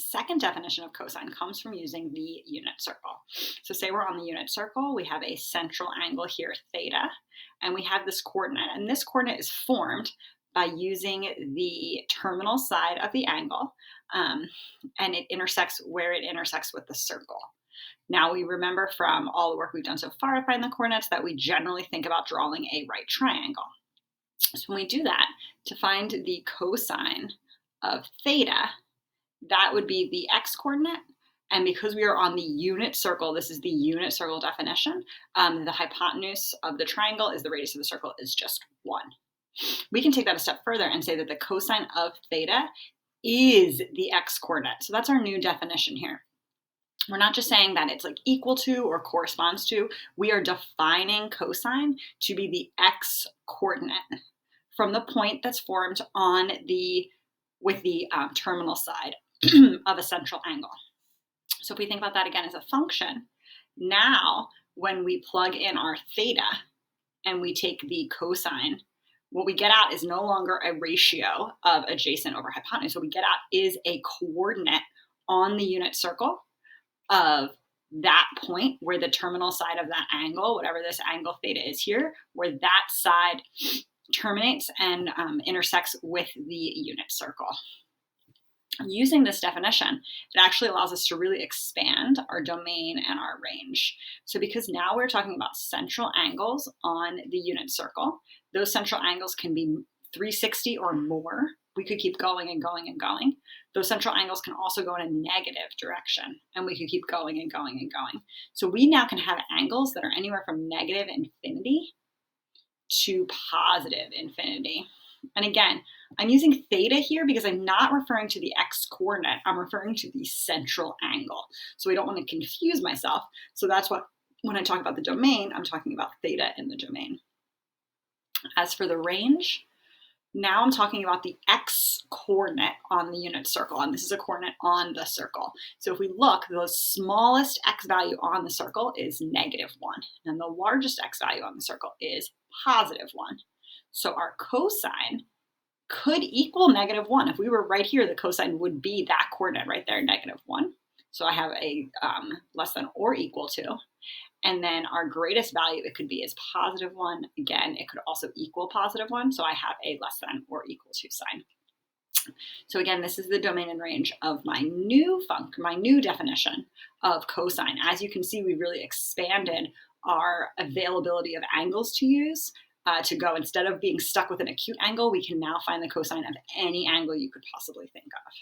The second definition of cosine comes from using the unit circle. So say we're on the unit circle, we have a central angle here, theta, and we have this coordinate. And this coordinate is formed by using the terminal side of the angle, and it intersects where it intersects with the circle. Now we remember from all the work we've done so far to find the coordinates that we generally think about drawing a right triangle. So when we do that, to find the cosine of theta, that would be the x-coordinate. And because we are on the unit circle, this is the unit circle definition, the hypotenuse of the triangle is the radius of the circle is just 1. We can take that a step further and say that the cosine of theta is the x-coordinate. So that's our new definition here. We're not just saying that it's like equal to or corresponds to, we are defining cosine to be the x-coordinate from the point that's formed on with the terminal side of a central angle. So if we think about that again as a function, now when we plug in our theta and we take the cosine, what we get out is no longer a ratio of adjacent over hypotenuse. What we get out is a coordinate on the unit circle of that point where the terminal side of that angle, whatever this angle theta is here, where that side terminates and intersects with the unit circle. Using this definition, it actually allows us to really expand our domain and our range. So because now we're talking about central angles on the unit circle, those central angles can be 360 or more. We could keep going and going and going. Those central angles can also go in a negative direction, and we could keep going and going and going. So we now can have angles that are anywhere from negative infinity to positive infinity. And again, I'm using theta here because I'm not referring to the x-coordinate. I'm referring to the central angle. So we don't want to confuse myself. So that's what, when I talk about the domain, I'm talking about theta in the domain. As for the range, now I'm talking about the x-coordinate on the unit circle, and this is a coordinate on the circle. So if we look, the smallest x value on the circle is -1, and the largest x value on the circle is +1. So our cosine could equal -1. If we were right here, the cosine would be that coordinate right there, -1. So I have a less than or equal to. And then our greatest value it could be is +1. Again, it could also equal +1. So I have a less than or equal to sign. So again, this is the domain and range of my new definition of cosine. As you can see, we really expanded our availability of angles to use. To go, instead of being stuck with an acute angle, we can now find the cosine of any angle you could possibly think of.